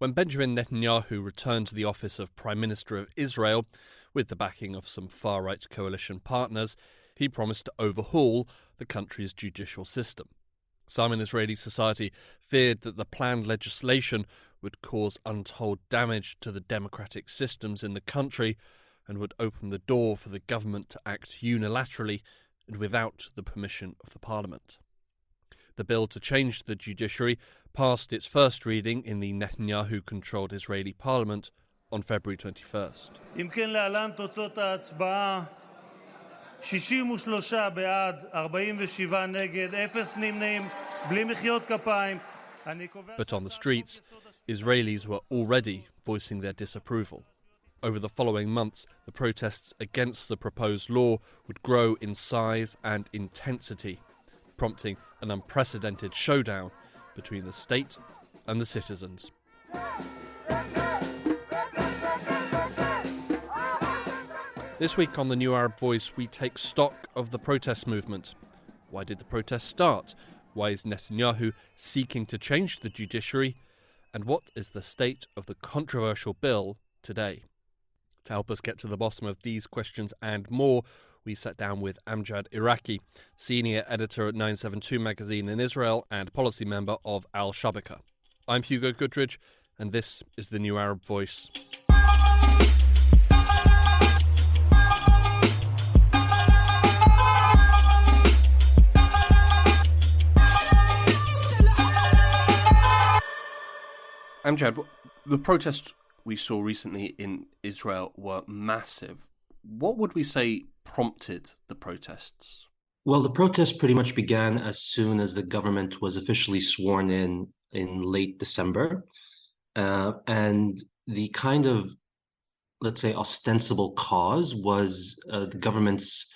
When Benjamin Netanyahu returned to the office of Prime Minister of Israel, with the backing of some far-right coalition partners, he promised to overhaul the country's judicial system. Some in Israeli society feared that the planned legislation would cause untold damage to the democratic systems in the country and would open the door for the government to act unilaterally and without the permission of the parliament. The bill to change the judiciary passed its first reading in the Netanyahu-controlled Israeli parliament on February 21st. 63 בעד, 47 נגד, 0 נמנעים, בלי מחיאות כפיים. But on the streets, Israelis were already voicing their disapproval. Over the following months, the protests against the proposed law would grow in size and intensity, prompting an unprecedented showdown between the state and the citizens. This week on the New Arab Voice, we take stock of the protest movement. Why did the protest start? Why is Netanyahu seeking to change the judiciary? And what is the state of the controversial bill today? To help us get to the bottom of these questions and more, we sat down with Amjad Iraqi, senior editor at 972 magazine in Israel and policy member of Al-Shabaka. I'm Hugo Goodridge, and this is the New Arab Voice. Amjad, the protests we saw recently in Israel were massive. What would we say prompted the protests? Well, the protests pretty much began as soon as the government was officially sworn in late December. And the kind of, let's say, ostensible cause was the government's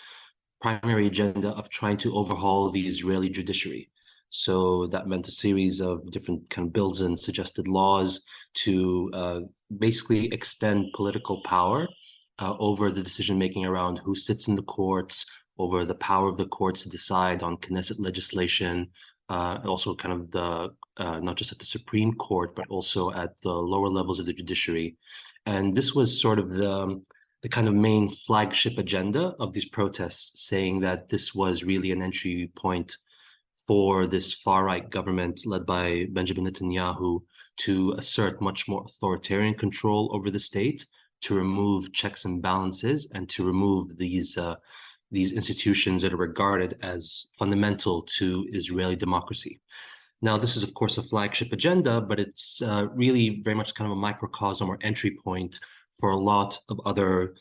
primary agenda of trying to overhaul the Israeli judiciary. So that meant a series of different kind of bills and suggested laws to basically extend political power over the decision-making around who sits in the courts, over the power of the courts to decide on Knesset legislation, also kind of the not just at the Supreme Court, but also at the lower levels of the judiciary. And this was sort of the kind of main flagship agenda of these protests, saying that this was really an entry point for this far-right government led by Benjamin Netanyahu to assert much more authoritarian control over the state, to remove checks and balances, and to remove these institutions that are regarded as fundamental to Israeli democracy. Now, this is, of course, a flagship agenda, but it's really very much kind of a microcosm or entry point for a lot of other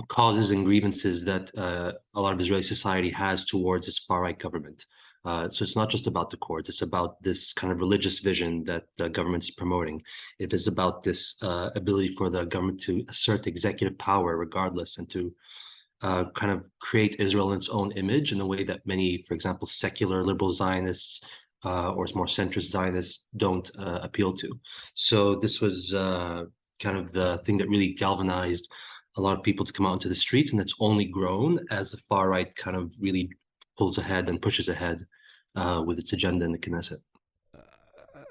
causes and grievances that a lot of Israeli society has towards this far-right government. So it's not just about the courts, it's about this kind of religious vision that the government is promoting. It is about this ability for the government to assert executive power regardless, and to kind of create Israel in its own image in a way that many, for example, secular liberal Zionists or more centrist Zionists don't appeal to. So this was kind of the thing that really galvanized a lot of people to come out into the streets, and it's only grown as the far right kind of really pulls ahead and pushes ahead with its agenda in the Knesset.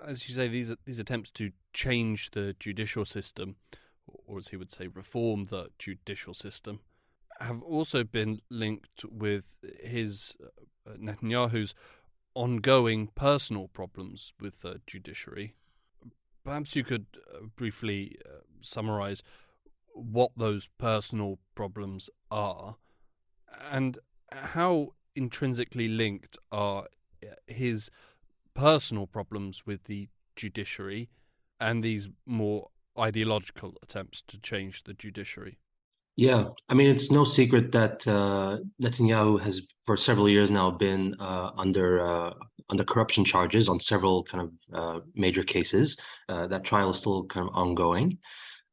As you say, these attempts to change the judicial system, or as he would say, reform the judicial system, have also been linked with his Netanyahu's ongoing personal problems with the judiciary. Perhaps you could briefly summarize what those personal problems are and how intrinsically linked are his personal problems with the judiciary and these more ideological attempts to change the judiciary. Yeah, I mean, it's no secret that Netanyahu has for several years now been under corruption charges on several kind of major cases. That trial is still kind of ongoing.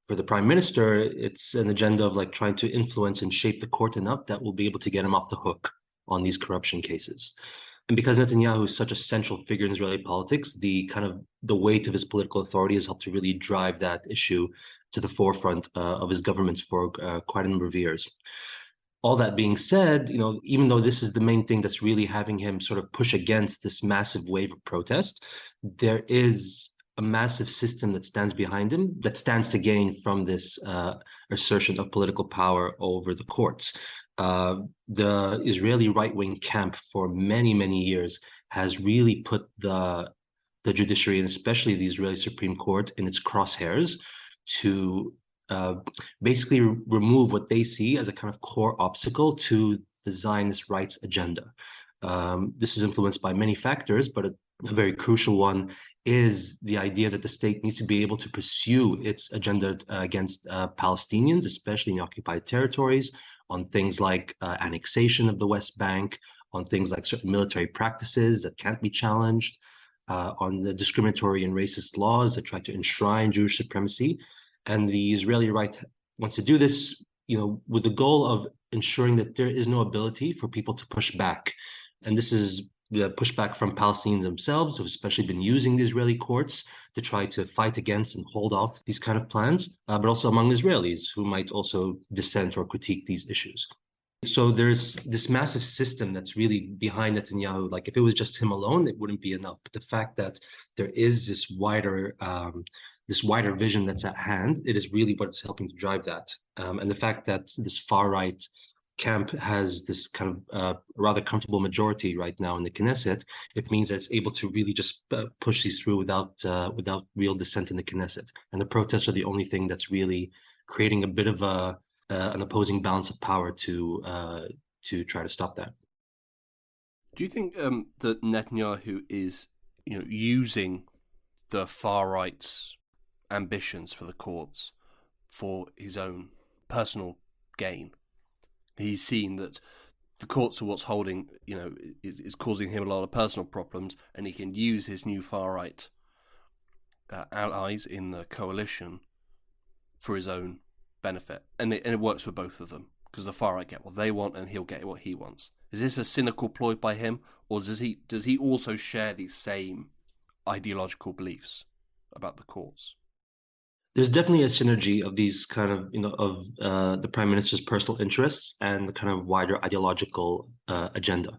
For the prime minister, it's an agenda of like trying to influence and shape the court enough that will be able to get him off the hook on these corruption cases. And because Netanyahu is such a central figure in Israeli politics, the weight of his political authority has helped to really drive that issue to the forefront of his governments for quite a number of years. All that being said, even though this is the main thing that's really having him sort of push against this massive wave of protest, there is a massive system that stands behind him, that stands to gain from this assertion of political power over the courts. The Israeli right-wing camp for many, many years has really put the judiciary, and especially the Israeli Supreme Court, in its crosshairs to basically remove what they see as a kind of core obstacle to the Zionist rights agenda. This is influenced by many factors, but a very crucial one is the idea that the state needs to be able to pursue its agenda against Palestinians, especially in occupied territories, on things like annexation of the West Bank, on things like certain military practices that can't be challenged, on the discriminatory and racist laws that try to enshrine Jewish supremacy. And the Israeli right wants to do this, with the goal of ensuring that there is no ability for people to push back. And this is the pushback from Palestinians themselves, who've especially been using the Israeli courts to try to fight against and hold off these kind of plans, but also among Israelis who might also dissent or critique these issues. So there's this massive system that's really behind Netanyahu. Like, if it was just him alone, it wouldn't be enough. But the fact that there is this wider vision that's at hand, it is really what's helping to drive that. And the fact that this far right camp has this kind of rather comfortable majority right now in the Knesset, it means that it's able to really just push these through without real dissent in the Knesset. And the protests are the only thing that's really creating a bit of an opposing balance of power to try to stop that. Do you think that Netanyahu is, using the far right's ambitions for the courts for his own personal gain? He's seen that the courts are what's holding, is causing him a lot of personal problems, and he can use his new far-right allies in the coalition for his own benefit. And it works for both of them, because the far-right get what they want and he'll get what he wants. Is this a cynical ploy by him, or does he also share these same ideological beliefs about the courts? There's definitely a synergy of these kind of, the prime minister's personal interests and the kind of wider ideological agenda.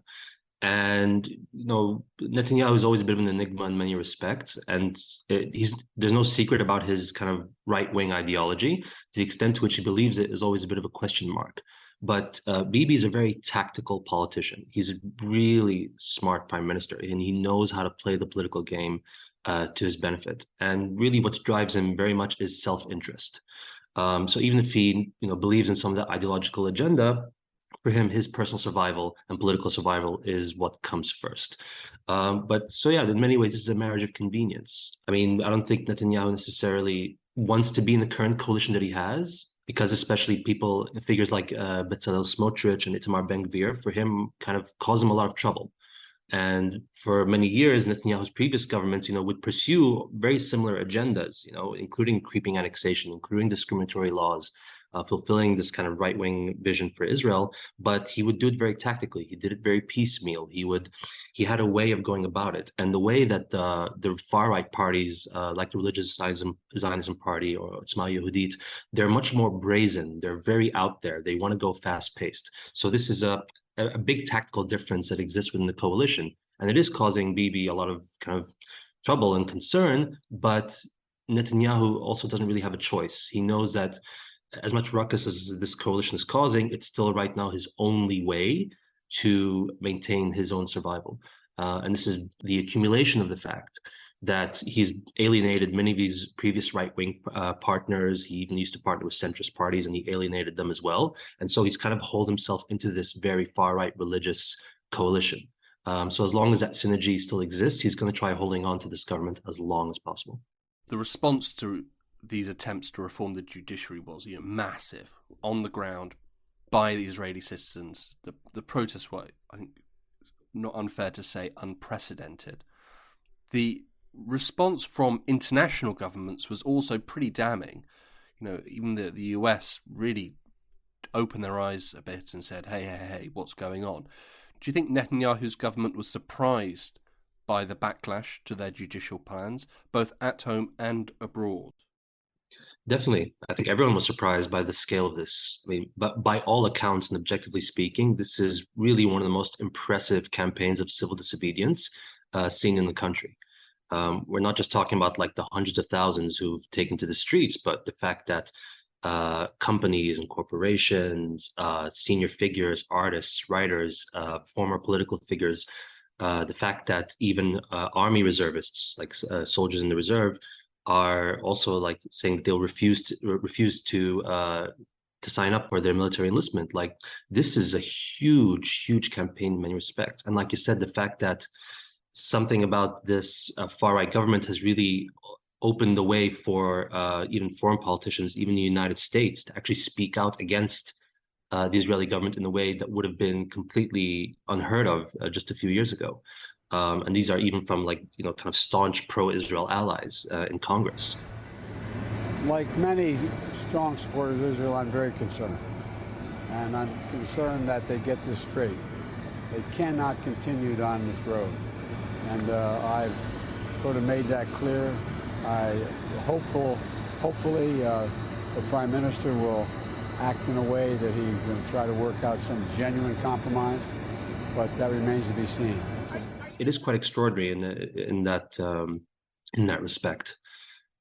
And, Netanyahu is always a bit of an enigma in many respects. And there's no secret about his kind of right-wing ideology. To the extent to which he believes it is always a bit of a question mark. But Bibi is a very tactical politician. He's a really smart prime minister, and he knows how to play the political game to his benefit. And really what drives him very much is self-interest. So even if he believes in some of the ideological agenda, for him, his personal survival and political survival is what comes first. In many ways, this is a marriage of convenience. I mean, I don't think Netanyahu necessarily wants to be in the current coalition that he has, because especially figures like Bezalel Smotrich and Itamar Ben-Gvir, for him, kind of cause him a lot of trouble. And for many years, Netanyahu's previous governments, would pursue very similar agendas, including creeping annexation, including discriminatory laws, fulfilling this kind of right-wing vision for Israel. But he would do it very tactically. He did it very piecemeal. He had a way of going about it. And the way that the far-right parties, like the Religious Zionism Party or Otzma Yehudit, they're much more brazen. They're very out there. They want to go fast-paced. So this is a big tactical difference that exists within the coalition. And it is causing Bibi a lot of kind of trouble and concern, but Netanyahu also doesn't really have a choice. He knows that as much ruckus as this coalition is causing, it's still right now his only way to maintain his own survival. And this is the accumulation of the fact that he's alienated many of these previous right-wing partners. He even used to partner with centrist parties, and he alienated them as well. And so he's kind of hauled himself into this very far-right religious coalition. So as long as that synergy still exists, he's going to try holding on to this government as long as possible. The response to these attempts to reform the judiciary was massive on the ground by the Israeli citizens. The protests were, I think, not unfair to say, unprecedented. The response from international governments was also pretty damning. Even the US really opened their eyes a bit and said, hey, what's going on? Do you think Netanyahu's government was surprised by the backlash to their judicial plans, both at home and abroad? Definitely. I think everyone was surprised by the scale of this. I mean, but by all accounts and objectively speaking, this is really one of the most impressive campaigns of civil disobedience seen in the country. We're not just talking about like the hundreds of thousands who've taken to the streets, but the fact that companies and corporations, senior figures, artists, writers, former political figures, the fact that even army reservists, like soldiers in the reserve, are also like saying they'll refuse to sign up for their military enlistment. Like this is a huge campaign in many respects. And like you said, the fact that something about this far-right government has really opened the way for even foreign politicians, even the United States, to actually speak out against the Israeli government in a way that would have been completely unheard of just a few years ago. And these are even from like, kind of staunch pro-Israel allies in Congress. Like many strong supporters of Israel, I'm very concerned. And I'm concerned that they get this straight. They cannot continue down this road. And I've sort of made that clear. Hopefully the Prime Minister will act in a way that he can try to work out some genuine compromise, but that remains to be seen. It is quite extraordinary in that respect.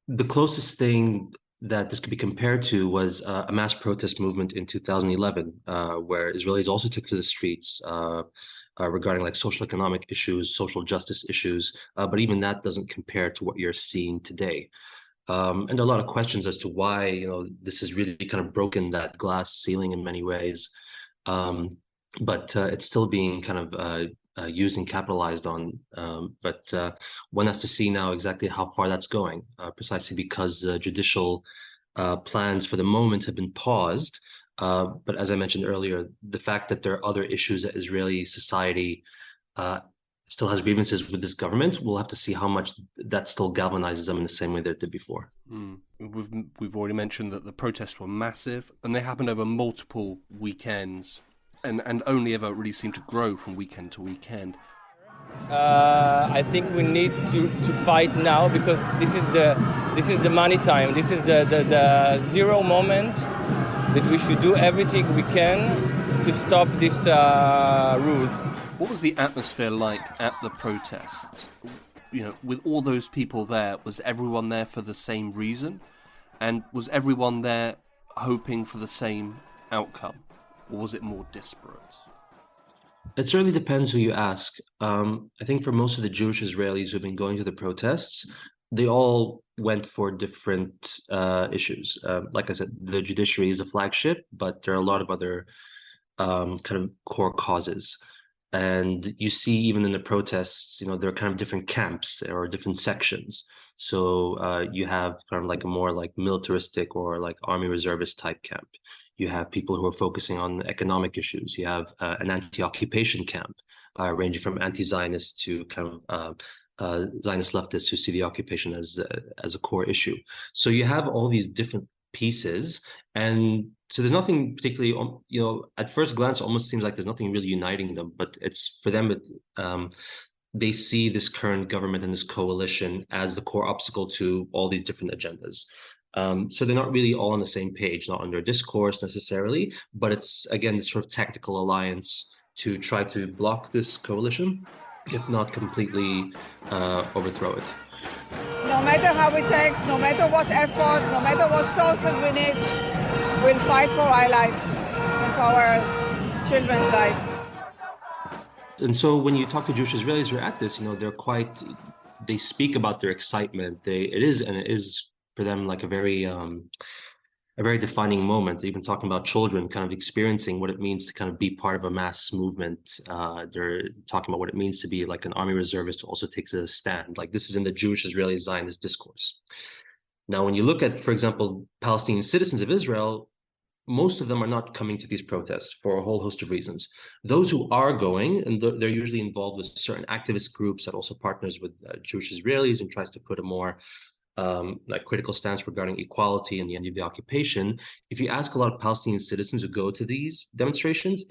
The closest thing that this could be compared to was a mass protest movement in 2011, where Israelis also took to the streets regarding like social economic issues, social justice issues, but even that doesn't compare to what you're seeing today. And there are a lot of questions as to why, this has really kind of broken that glass ceiling in many ways. But it's still being kind of used and capitalized on. But one has to see now exactly how far that's going, precisely because judicial plans for the moment have been paused. But as I mentioned earlier, the fact that there are other issues that Israeli society still has grievances with this government, we'll have to see how much that still galvanizes them in the same way that it did before. We've already mentioned that the protests were massive, and they happened over multiple weekends, and only ever really seemed to grow from weekend to weekend. I think we need to fight now, because this is the money time. This is the zero moment that we should do everything we can to stop this rules. What was the atmosphere like at the protests? With all those people there, was everyone there for the same reason? And was everyone there hoping for the same outcome? Or was it more disparate? It certainly depends who you ask. I think for most of the Jewish Israelis who've been going to the protests, they all went for different issues. Like I said, the judiciary is a flagship, but there are a lot of other kind of core causes. And you see, even in the protests, there are kind of different camps or different sections. So you have kind of like a more like militaristic or like army reservist type camp. You have people who are focusing on economic issues. You have an anti-occupation camp, ranging from anti-Zionist to kind of Zionist leftists who see the occupation as a core issue. So you have all these different pieces, and so there's nothing particularly, at first glance, it almost seems like there's nothing really uniting them, but it's for them, they see this current government and this coalition as the core obstacle to all these different agendas. So they're not really all on the same page, not under discourse necessarily, but it's, again, this sort of tactical alliance to try to block this coalition, if not completely overthrow it. No matter how it takes, no matter what effort, no matter what sources we need, we'll fight for our life and for our children's life. And so when you talk to Jewish Israelis who are at this, they speak about their excitement. It is for them like a very defining moment. They're even talking about children kind of experiencing what it means to kind of be part of a mass movement. They're talking about what it means to be like an army reservist who also takes a stand. Like this is in the Jewish Israeli Zionist discourse. Now, when you look at, for example, Palestinian citizens of Israel, most of them are not coming to these protests for a whole host of reasons. Those who are going, and they're usually involved with certain activist groups that also partners with Jewish Israelis and tries to put a more like critical stance regarding equality and the end of the occupation. If you ask a lot of Palestinian citizens who go to these demonstrations,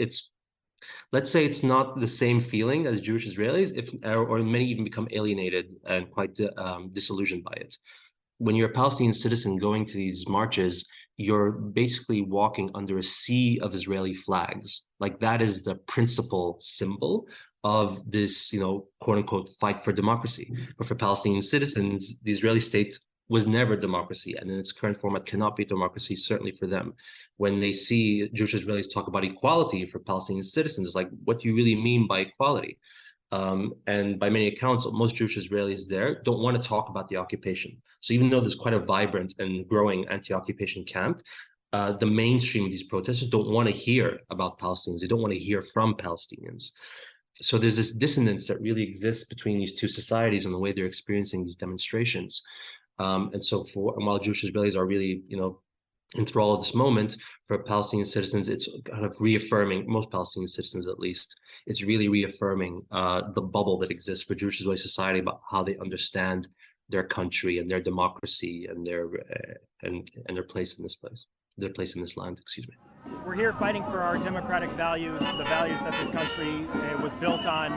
let's say it's not the same feeling as Jewish Israelis, or many even become alienated and quite disillusioned by it. When you're a Palestinian citizen going to these marches, you're basically walking under a sea of Israeli flags. Like that is the principal symbol of this, quote unquote, fight for democracy. But for Palestinian citizens, the Israeli state was never democracy, and in its current format cannot be democracy, certainly for them. When they see Jewish Israelis talk about equality for Palestinian citizens, it's like, what do you really mean by equality? And by many accounts, most Jewish Israelis there don't want to talk about the occupation. So even though there's quite a vibrant and growing anti-occupation camp, the mainstream of these protesters don't want to hear about Palestinians. They don't want to hear from Palestinians. So there's this dissonance that really exists between these two societies and the way they're experiencing these demonstrations. And while Jewish Israelis are really, enthralled at this moment, for Palestinian citizens, it's kind of reaffirming, most Palestinian citizens at least, it's really reaffirming the bubble that exists for Jewish Israeli society about how they understand their country and their democracy and their place in this land, excuse me. We're here fighting for our democratic values, the values that this country was built on,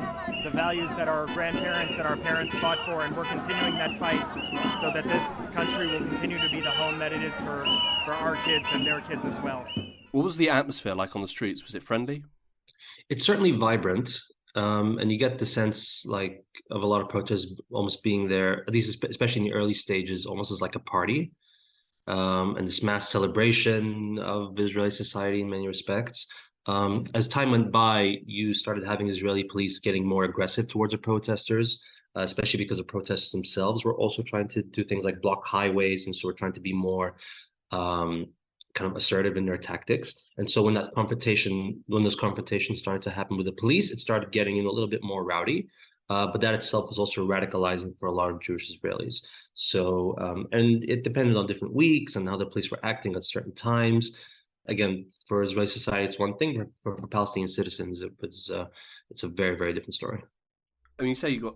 the values that our grandparents and our parents fought for, and we're continuing that fight so that this country will continue to be the home that it is for our kids and their kids as well. What was the atmosphere like on the streets? Was it friendly? It's certainly vibrant, and you get the sense of a lot of protests almost being there, at least especially in the early stages, almost as like a party. And this mass celebration of Israeli society in many respects. As time went by, you started having Israeli police getting more aggressive towards the protesters, especially because the protesters themselves were also trying to do things like block highways, and so we're trying to be more kind of assertive in their tactics. And so when those confrontations started to happen with the police, it started getting a little bit more rowdy. But that itself was also radicalizing for a lot of Jewish Israelis. So, and it depended on different weeks and how the police were acting at certain times. Again, for Israeli society, it's one thing. For Palestinian citizens, it's a very, very different story. I mean, you say you got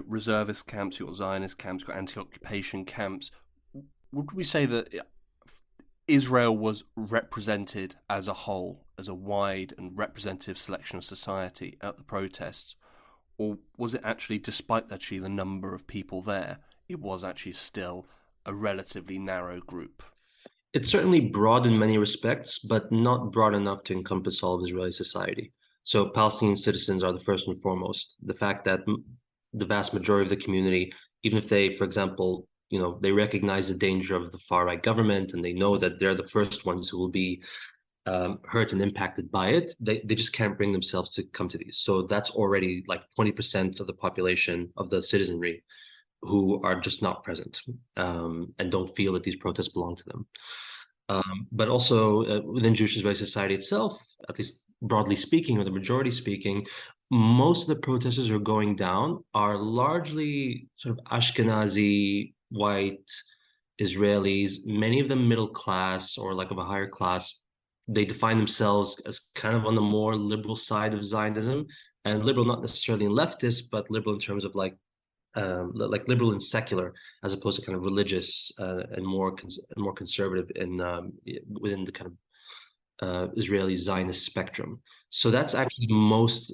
reservist camps, you got Zionist camps, you got anti-occupation camps. Would we say that Israel was represented as a whole, as a wide and representative selection of society at the protests? Or was it actually, despite actually the number of people there, it was actually still a relatively narrow group? It's certainly broad in many respects, but not broad enough to encompass all of Israeli society. So Palestinian citizens are the first and foremost. The fact that the vast majority of the community, even if they, for example, they recognize the danger of the far-right government and they know that they're the first ones who will be hurt and impacted by it, they just can't bring themselves to come to these. So that's already like 20% of the population of the citizenry who are just not present and don't feel that these protests belong to them. But also within Jewish Israeli society itself, at least broadly speaking, or the majority speaking, most of the protesters who are going down are largely sort of Ashkenazi, white Israelis, many of them middle class or like of a higher class. They define themselves as kind of on the more liberal side of Zionism, and liberal not necessarily in leftist, but liberal in terms of like liberal and secular, as opposed to kind of religious and more conservative within the kind of Israeli Zionist spectrum. So that's actually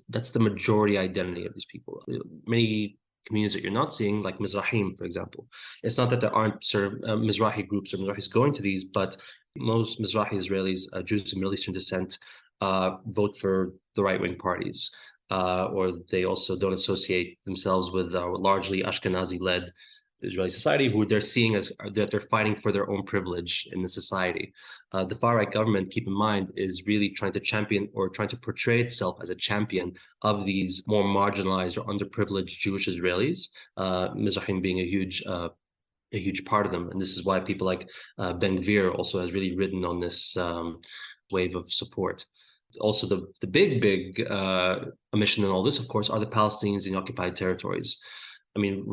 that's the majority identity of these people. Many communities that you're not seeing, like Mizrahim, for example. It's not that there aren't sort of Mizrahi groups or Mizrahis going to these, but most Mizrahi Israelis, Jews of Middle Eastern descent, vote for the right-wing parties, or they also don't associate themselves with largely Ashkenazi-led Israeli society, who they're seeing as that they're fighting for their own privilege in the society. The far-right government, keep in mind, is really trying to champion or trying to portray itself as a champion of these more marginalized or underprivileged Jewish Israelis, Mizrahim being a huge part of them. And this is why people like Ben Gvir also has really ridden on this wave of support. Also, the big omission in all this, of course, are the Palestinians in occupied territories. I mean,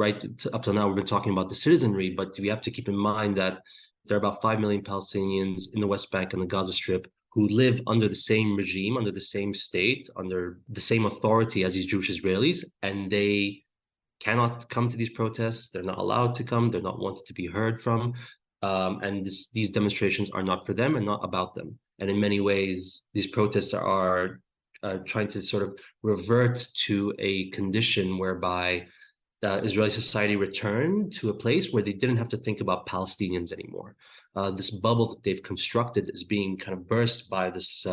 up till now, we've been talking about the citizenry, but we have to keep in mind that there are about 5 million Palestinians in the West Bank and the Gaza Strip who live under the same regime, under the same state, under the same authority as these Jewish Israelis, and they cannot come to these protests. They're not allowed to come. They're not wanted to be heard from. And these demonstrations are not for them and not about them. And in many ways, these protests are trying to sort of revert to a condition whereby Israeli society returned to a place where they didn't have to think about Palestinians anymore. This bubble that they've constructed is being kind of burst by this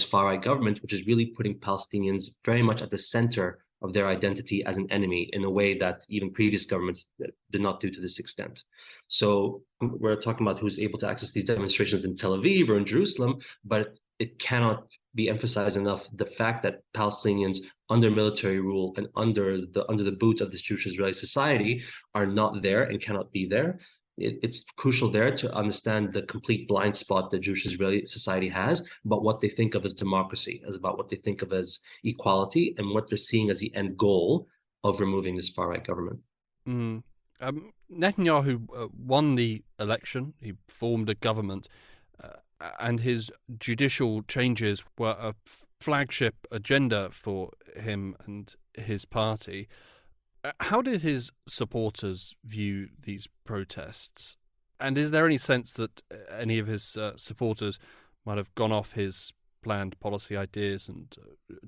far-right government, which is really putting Palestinians very much at the center of their identity as an enemy in a way that even previous governments did not do to this extent. So we're talking about who's able to access these demonstrations in Tel Aviv or in Jerusalem, but it cannot be emphasized enough the fact that Palestinians under military rule and under the boot of this Jewish Israeli society are not there and cannot be there. It's crucial there to understand the complete blind spot that Jewish Israeli society has about what they think of as democracy, as about what they think of as equality, and what they're seeing as the end goal of removing this far-right government. Netanyahu won the election. He formed a government, and his judicial changes were a flagship agenda for him and his party. How did his supporters view these protests? And is there any sense that any of his supporters might have gone off his planned policy ideas and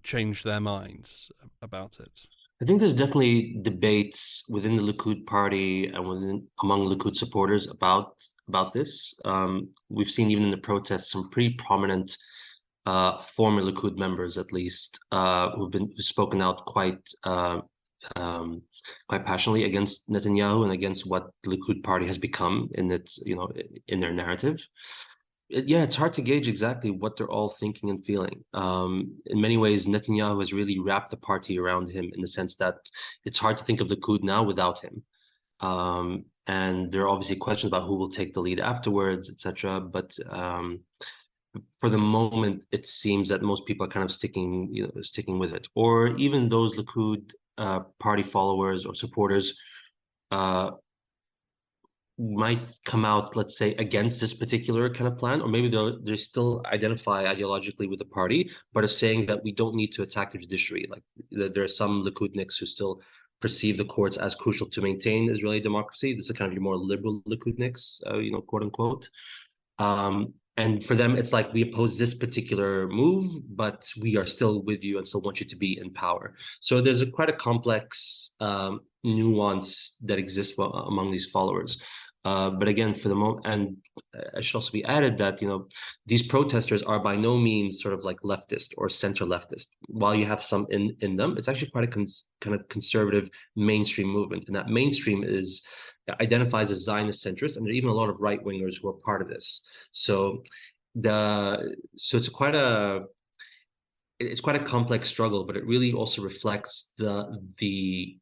changed their minds about it? I think there's definitely debates within the Likud Party and among Likud supporters about this. We've seen even in the protests some pretty prominent former Likud members, at least, who've spoken out quite passionately against Netanyahu and against what the Likud Party has become in its, in their narrative. It's hard to gauge exactly what they're all thinking and feeling. In many ways, Netanyahu has really wrapped the party around him in the sense that it's hard to think of Likud now without him. And there are obviously questions about who will take the lead afterwards, etc. But for the moment, it seems that most people are kind of sticking with it. Or even those Likud party followers or supporters might come out, let's say, against this particular kind of plan, or maybe they still identify ideologically with the party, but are saying that we don't need to attack the judiciary. Like there are some Likudniks who still perceive the courts as crucial to maintain Israeli democracy. This is kind of your more liberal Likudniks, quote unquote. And for them, it's like, we oppose this particular move, but we are still with you and still want you to be in power. So there's quite a complex nuance that exists among these followers. But again, for the moment, and I should also be added that, these protesters are by no means sort of like leftist or center leftist. While you have some in them, it's actually quite a kind of conservative mainstream movement. And that mainstream identifies as Zionist centrist, and there are even a lot of right wingers who are part of this. So it's quite a complex struggle, but it really also reflects the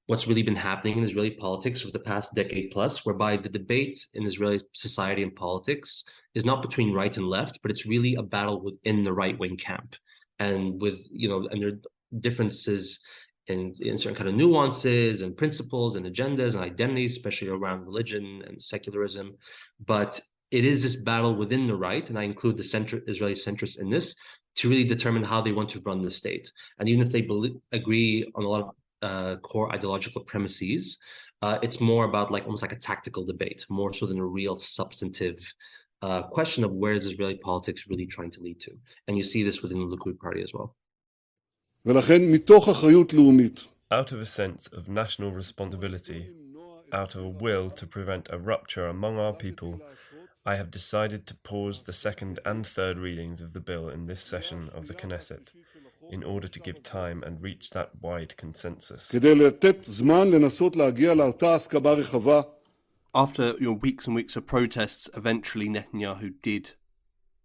what's really been happening in Israeli politics over the past decade plus, whereby the debate in Israeli society and politics is not between right and left, but it's really a battle within the right-wing camp. And and there are differences in certain kind of nuances and principles and agendas and identities, especially around religion and secularism. But it is this battle within the right, and I include the Israeli centrists in this, to really determine how they want to run the state. And even if they agree on a lot of core ideological premises, it's more about almost like a tactical debate, more so than a real substantive question of where is Israeli politics really trying to lead to. And you see this within the Likud Party as well. Out of a sense of national responsibility, out of a will to prevent a rupture among our people, I have decided to pause the second and third readings of the bill in this session of the Knesset, in order to give time and reach that wide consensus. After weeks and weeks of protests, eventually Netanyahu did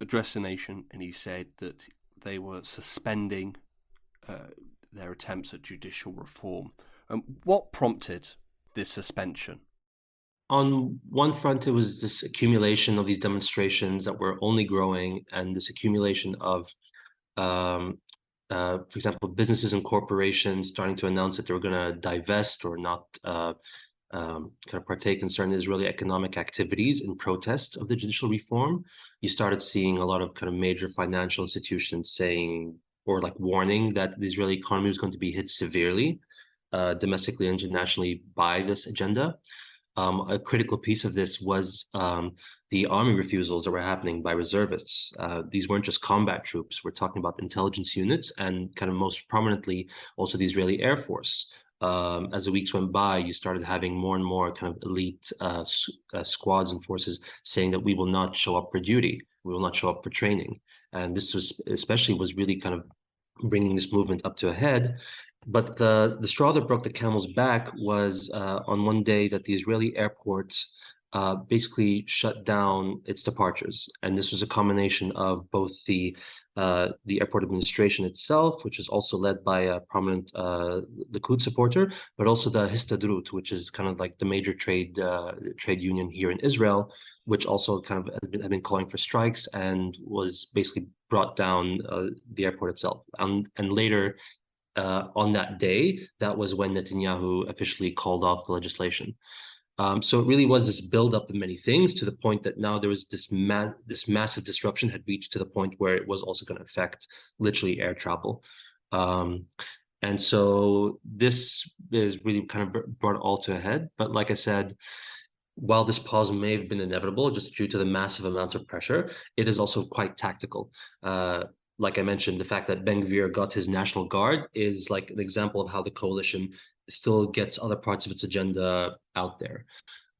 address the nation, and he said that they were suspending their attempts at judicial reform. What prompted this suspension? On one front, it was this accumulation of these demonstrations that were only growing, and this accumulation of for example, businesses and corporations starting to announce that they were going to divest or not kind of partake in certain Israeli economic activities in protest of the judicial reform. You started seeing a lot of kind of major financial institutions saying, or warning, that the Israeli economy was going to be hit severely, domestically and internationally, by this agenda. A critical piece of this was the army refusals that were happening by reservists. These weren't just combat troops. We're talking about intelligence units, and kind of most prominently also the Israeli Air Force. As the weeks went by, you started having more and more kind of elite squads and forces saying that we will not show up for duty, we will not show up for training. And this was really kind of bringing this movement up to a head. But the straw that broke the camel's back was on one day that the Israeli airports basically shut down its departures, and this was a combination of both the airport administration itself, which is also led by a prominent Likud supporter, but also the Histadrut, which is kind of like the major trade union here in Israel, which also kind of had been calling for strikes and was basically brought down the airport itself. And later on that day, that was when Netanyahu officially called off the legislation. So it really was this buildup of many things to the point that now there was this massive disruption had reached to the point where it was also going to affect literally air travel. And so this is really kind of brought it all to a head. But like I said, while this pause may have been inevitable just due to the massive amounts of pressure, it is also quite tactical. Like I mentioned, the fact that Ben-Gvir got his National Guard is like an example of how the coalition still gets other parts of its agenda out there.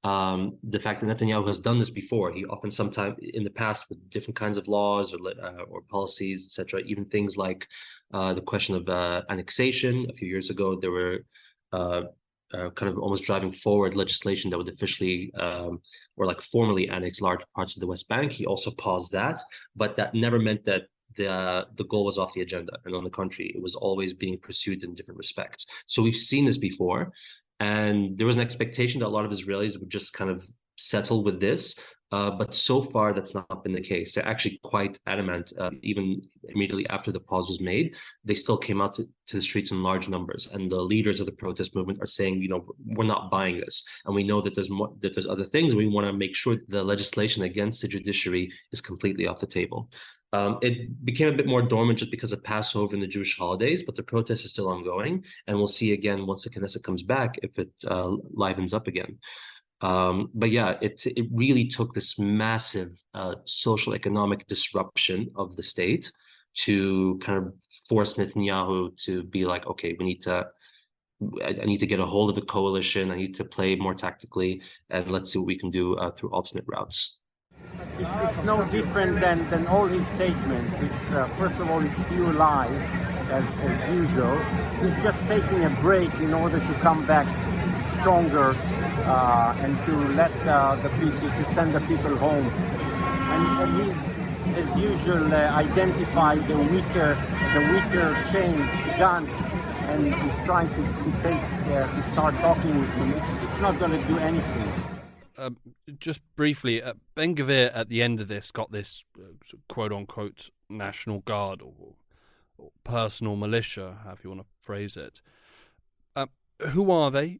The fact that Netanyahu has done this before, he often sometimes in the past with different kinds of laws or policies, etc., even things like the question of annexation. A few years ago, there were kind of almost driving forward legislation that would officially or like formally annex large parts of the West Bank. He also paused that, but that never meant that the goal was off the agenda. And on the contrary, it was always being pursued in different respects. So we've seen this before, and there was an expectation that a lot of Israelis would just kind of settle with this. But so far, that's not been the case. They're actually quite adamant. Even immediately after the pause was made, they still came out to the streets in large numbers. And the leaders of the protest movement are saying, you know, we're not buying this. And we know that there's other things. We want to make sure that the legislation against the judiciary is completely off the table. It became a bit more dormant just because of Passover and the Jewish holidays, but the protest is still ongoing. And we'll see again once the Knesset comes back if it livens up again. But yeah, it really took this massive social economic disruption of the state to kind of force Netanyahu to be like, okay, I need to get a hold of the coalition. I need to play more tactically, and let's see what we can do through alternate routes. It's no different than all his statements. It's first of all, it's pure lies, as usual. He's just taking a break in order to come back stronger and to let the people, to send the people home. And he's, as usual, identified the weaker chain guns, and he's trying to start talking with him. It's not going to do anything. Just briefly, Ben-Gvir at the end of this got this quote-unquote National Guard or personal militia, however you want to phrase it. Who are they?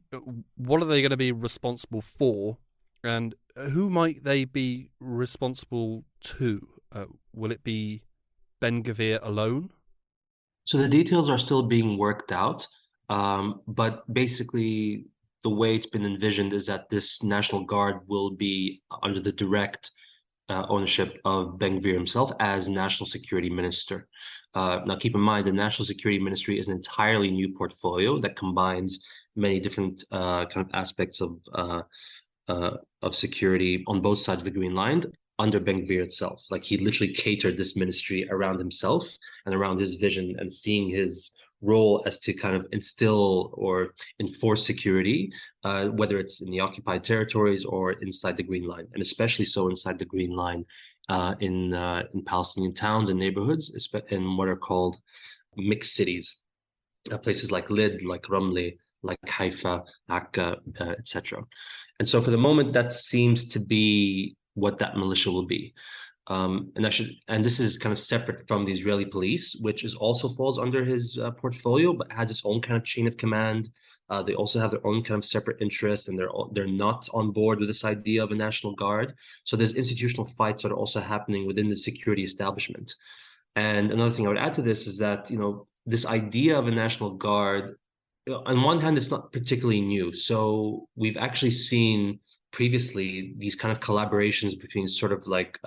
What are they going to be responsible for? And who might they be responsible to? Will it be Ben-Gvir alone? So the details are still being worked out, but basically the way it's been envisioned is that this National Guard will be under the direct ownership of Ben-Gvir himself as National Security Minister. Now, keep in mind, the National Security Ministry is an entirely new portfolio that combines many different kind of aspects of security on both sides of the Green Line under Ben-Gvir itself. Like, he literally catered this ministry around himself and around his vision and seeing his role as to kind of instill or enforce security, whether it's in the occupied territories or inside the Green Line, and especially so inside the Green Line in Palestinian towns and neighborhoods, in what are called mixed cities, places like Lid, like Ramle, like Haifa, Akka, etc. And so for the moment, that seems to be what that militia will be. And this is kind of separate from the Israeli police, which also falls under his portfolio, but has its own kind of chain of command. They also have their own kind of separate interests, and they're not on board with this idea of a National Guard. So there's institutional fights that are also happening within the security establishment. And another thing I would add to this is that, you know, this idea of a National Guard, on one hand, it's not particularly new. So we've actually seen previously these kind of collaborations between sort of like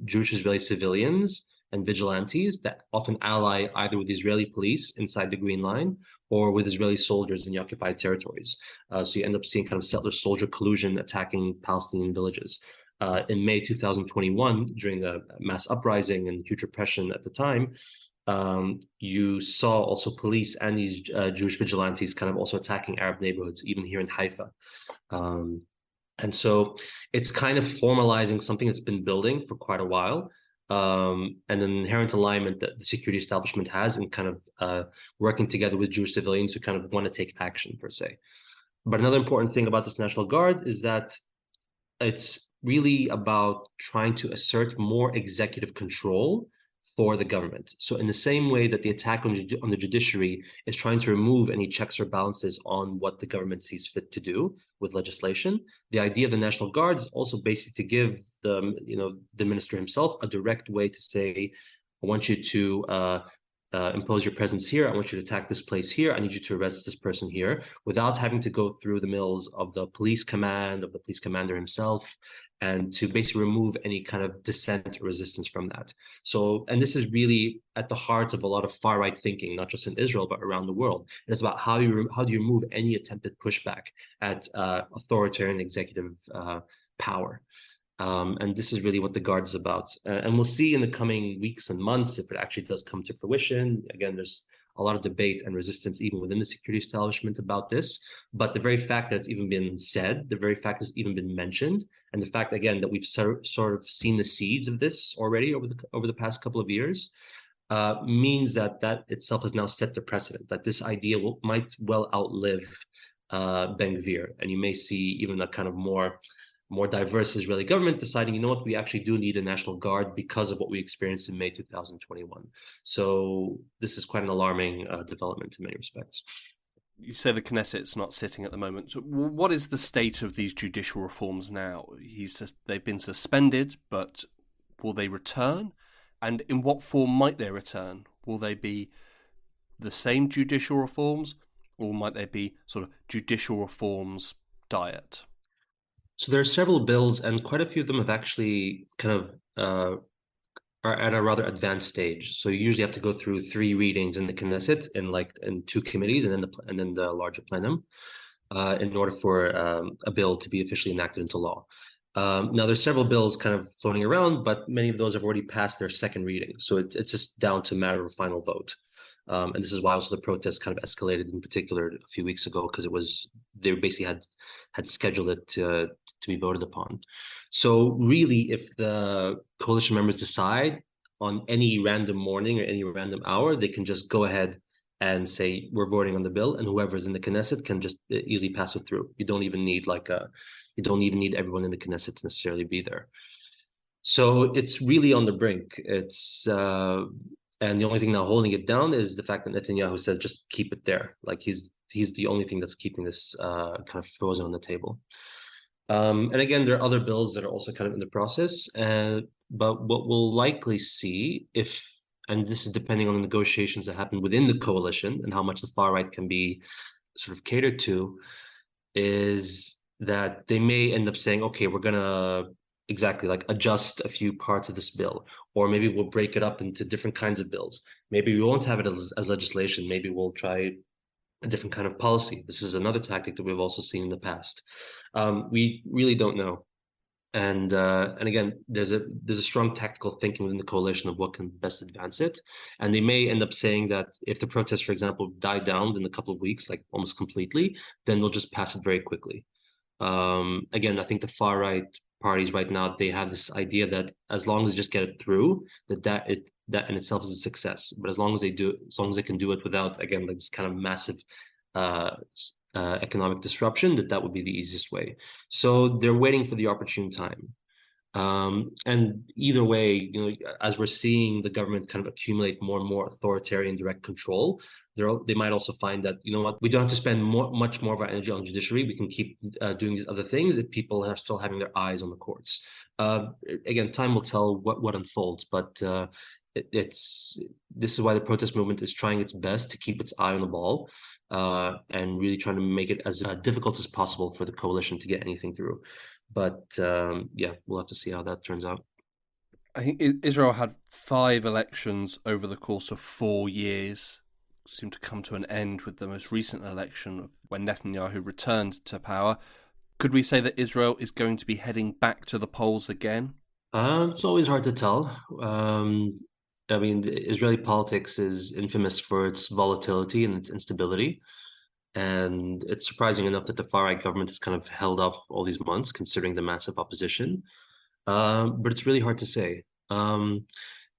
Jewish Israeli civilians and vigilantes that often ally either with Israeli police inside the Green Line or with Israeli soldiers in the occupied territories. So you end up seeing kind of settler-soldier collusion attacking Palestinian villages. In May 2021, during the mass uprising and huge repression at the time, you saw also police and these Jewish vigilantes kind of also attacking Arab neighborhoods, even here in Haifa. And so it's kind of formalizing something that's been building for quite a while, and an inherent alignment that the security establishment has in kind of working together with Jewish civilians who kind of want to take action, per se. But another important thing about this National Guard is that it's really about trying to assert more executive control for the government. So in the same way that the attack on the judiciary is trying to remove any checks or balances on what the government sees fit to do with legislation, the idea of the National Guard is also basically to give the minister himself a direct way to say, I want you to impose your presence here. I want you to attack this place here. I need you to arrest this person here, without having to go through the mills of the police command, of the police commander himself, and to basically remove any kind of dissent or resistance from that. So, and this is really at the heart of a lot of far-right thinking, not just in Israel, but around the world. And it's about how do you remove any attempted pushback at authoritarian executive power. And this is really what the Guard is about. And we'll see in the coming weeks and months if it actually does come to fruition. Again, there's a lot of debate and resistance even within the security establishment about this. But the very fact that it's even been said, the very fact that it's even been mentioned, and the fact, again, that we've sort of seen the seeds of this already over the past couple of years, means that itself has now set the precedent, that this idea might well outlive Ben Gvir. And you may see even a kind of more diverse Israeli government deciding, you know what, we actually do need a National Guard because of what we experienced in May 2021. So this is quite an alarming development in many respects. You say the Knesset's not sitting at the moment. So what is the state of these judicial reforms now? They've been suspended, but will they return? And in what form might they return? Will they be the same judicial reforms, or might they be sort of judicial reforms diet? So there are several bills, and quite a few of them have actually kind of are at a rather advanced stage. So you usually have to go through 3 readings in the Knesset in 2 committees and then the larger plenum in order for a bill to be officially enacted into law. Now there's several bills kind of floating around, but many of those have already passed their second reading. So it's just down to a matter of final vote. And this is why also the protests kind of escalated in particular a few weeks ago, because they basically had scheduled it to be voted upon. So really, if the coalition members decide on any random morning or any random hour, they can just go ahead and say, we're voting on the bill, and whoever's in the Knesset can just easily pass it through. You don't even need everyone in the Knesset to necessarily be there. So it's really on the brink. And the only thing now holding it down is the fact that Netanyahu says just keep it there. Like he's the only thing that's keeping this kind of frozen on the table. And again, there are other bills that are also kind of in the process. But what we'll likely see, and this is depending on the negotiations that happen within the coalition and how much the far right can be sort of catered to, is that they may end up saying, okay, we're gonna adjust a few parts of this bill, or maybe we'll break it up into different kinds of bills. Maybe we won't have it as legislation. Maybe we'll try a different kind of policy. This is another tactic that we've also seen in the past. We really don't know. And again, there's a strong tactical thinking within the coalition of what can best advance it. And they may end up saying that if the protests, for example, die down in a couple of weeks, like almost completely, then they'll just pass it very quickly. Again, I think the far right parties right now, they have this idea that as long as they just get it through, that in itself is a success. But as long as they can do it without, again, like this kind of massive economic disruption, that would be the easiest way. So they're waiting for the opportune time. And either way, as we're seeing the government kind of accumulate more and more authoritarian direct control, they might also find that, you know what, we don't have to spend much more of our energy on judiciary. We can keep doing these other things if people are still having their eyes on the courts. Again, time will tell what unfolds, but this is why the protest movement is trying its best to keep its eye on the ball and really trying to make it as difficult as possible for the coalition to get anything through. But we'll have to see how that turns out. I think Israel had 5 elections over the course of 4 years, seemed to come to an end with the most recent election of when Netanyahu returned to power. Could we say that Israel is going to be heading back to the polls again? It's always hard to tell. I mean, Israeli politics is infamous for its volatility and its instability. And it's surprising enough that the far-right government has kind of held up all these months, considering the massive opposition. But it's really hard to say.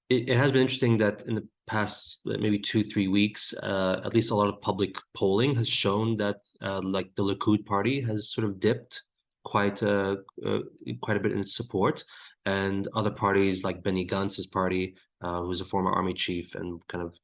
It has been interesting that in the past maybe 2-3 weeks, at least a lot of public polling has shown that like the Likud Party has sort of dipped quite quite a bit in its support, and other parties like Benny Gantz's party, who's a former army chief and kind of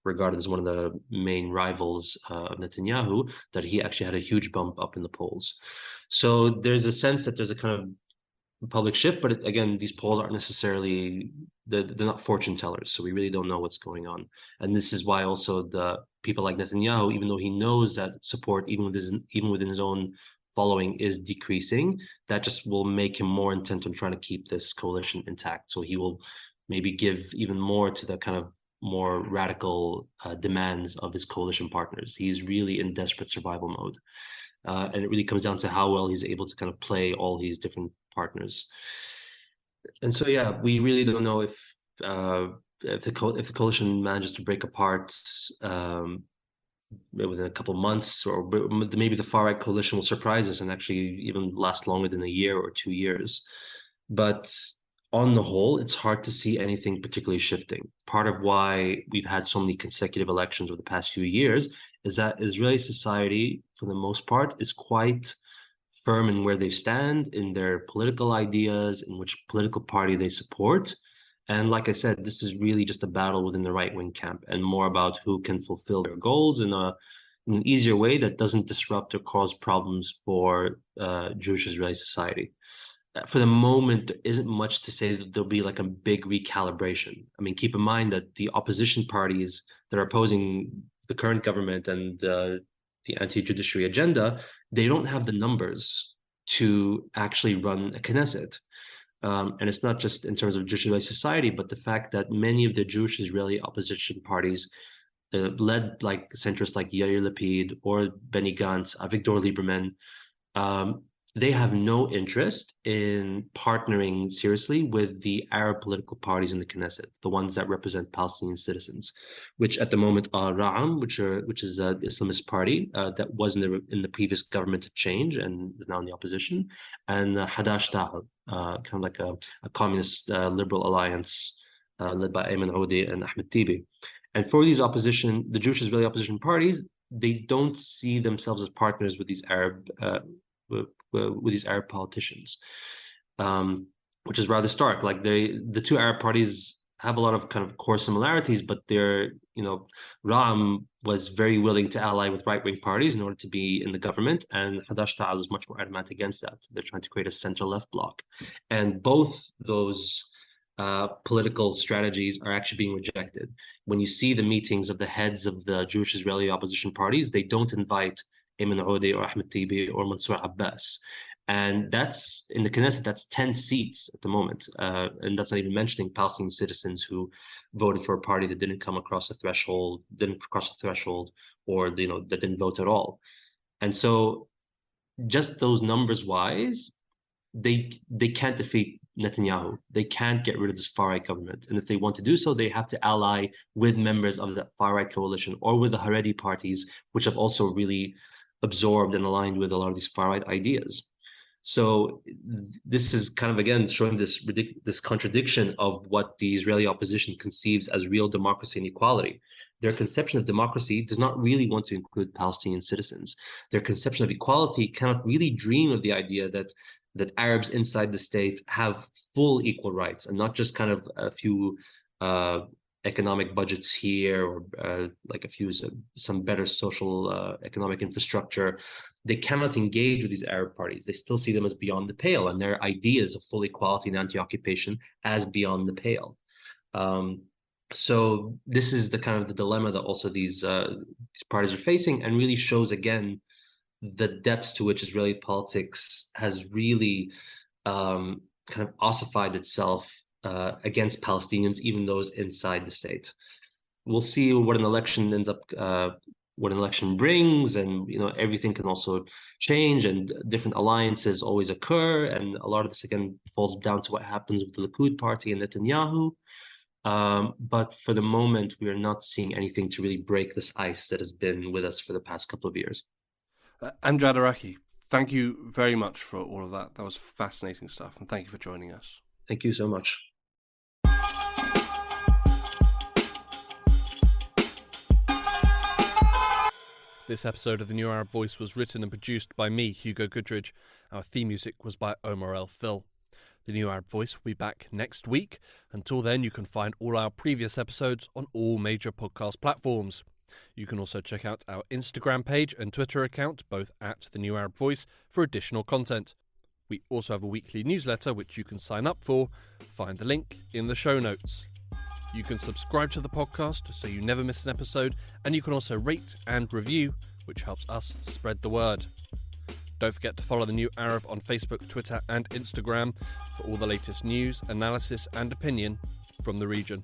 regarded as one of the main rivals of Netanyahu, that he actually had a huge bump up in the polls. So there's a sense that there's a kind of public shift, but again, these polls aren't necessarily, they're not fortune tellers, so we really don't know what's going on. And this is why also the people like Netanyahu, even though he knows that support even within his own following is decreasing, that just will make him more intent on trying to keep this coalition intact. So he will maybe give even more to the kind of more radical demands of his coalition partners. He's really in desperate survival mode. And it really comes down to how well he's able to kind of play all these different partners. And so, yeah, we really don't know if the coalition manages to break apart within a couple of months, or maybe the far-right coalition will surprise us and actually even last longer than a year or 2 years. But on the whole, it's hard to see anything particularly shifting. Part of why we've had so many consecutive elections over the past few years is that Israeli society, for the most part, is quite firm in where they stand, in their political ideas, in which political party they support. And like I said, this is really just a battle within the right-wing camp, and more about who can fulfill their goals in an easier way that doesn't disrupt or cause problems for Jewish Israeli society. For the moment, there isn't much to say that there'll be like a big recalibration. I mean, keep in mind that the opposition parties that are opposing the current government and the anti-judiciary agenda, they don't have the numbers to actually run a Knesset. And it's not just in terms of Jewish Israeli society, but the fact that many of the Jewish Israeli opposition parties, led like centrists like Yair Lapid or Benny Gantz, Avigdor Lieberman, they have no interest in partnering seriously with the Arab political parties in the Knesset, the ones that represent Palestinian citizens, which at the moment are Ra'am, which is the Islamist party that was in the previous government of change and is now in the opposition, and Hadash Ta'al, kind of like a communist liberal alliance led by Ayman Odeh and Ahmed Tibi. And for these the Jewish Israeli opposition parties, they don't see themselves as partners with these Arab politicians, which is rather stark. Like the two Arab parties have a lot of kind of core similarities, but they're, Ra'am was very willing to ally with right-wing parties in order to be in the government, and Hadash Ta'al is much more adamant against that. They're trying to create a center-left bloc, and both those political strategies are actually being rejected. When you see the meetings of the heads of the Jewish Israeli opposition parties, they don't invite Ayman Odeh or Ahmed Tibi or Mansour Abbas. And that's, in the Knesset, that's 10 seats at the moment. And that's not even mentioning Palestinian citizens who voted for a party that didn't cross the threshold, or, that didn't vote at all. And so just those numbers wise, they can't defeat Netanyahu. They can't get rid of this far-right government. And if they want to do so, they have to ally with members of that far-right coalition or with the Haredi parties, which have also really absorbed and aligned with a lot of these far-right ideas. So this is kind of, again, showing this contradiction of what the Israeli opposition conceives as real democracy and equality. Their conception of democracy does not really want to include Palestinian citizens. Their conception of equality cannot really dream of the idea that Arabs inside the state have full equal rights, and not just kind of a few economic budgets here, or like some better social economic infrastructure. They cannot engage with these Arab parties. They still see them as beyond the pale, and their ideas of full equality and anti-occupation as beyond the pale. So this is the kind of the dilemma that also these parties are facing, and really shows again the depths to which Israeli politics has really kind of ossified itself against Palestinians, even those inside the state. We'll see what an election what an election brings, and everything can also change, and different alliances always occur, and a lot of this again falls down to what happens with the Likud Party and Netanyahu. But for the moment, we are not seeing anything to really break this ice that has been with us for the past couple of years. Amjad Araki, thank you very much for all of that. That was fascinating stuff, and thank you for joining us. Thank you so much. This episode of The New Arab Voice was written and produced by me, Hugo Goodridge. Our theme music was by Omar El Phil. The New Arab Voice will be back next week. Until then, you can find all our previous episodes on all major podcast platforms. You can also check out our Instagram page and Twitter account, both at The New Arab Voice, for additional content. We also have a weekly newsletter which you can sign up for. Find the link in the show notes. You can subscribe to the podcast so you never miss an episode, and you can also rate and review, which helps us spread the word. Don't forget to follow The New Arab on Facebook, Twitter and Instagram for all the latest news, analysis and opinion from the region.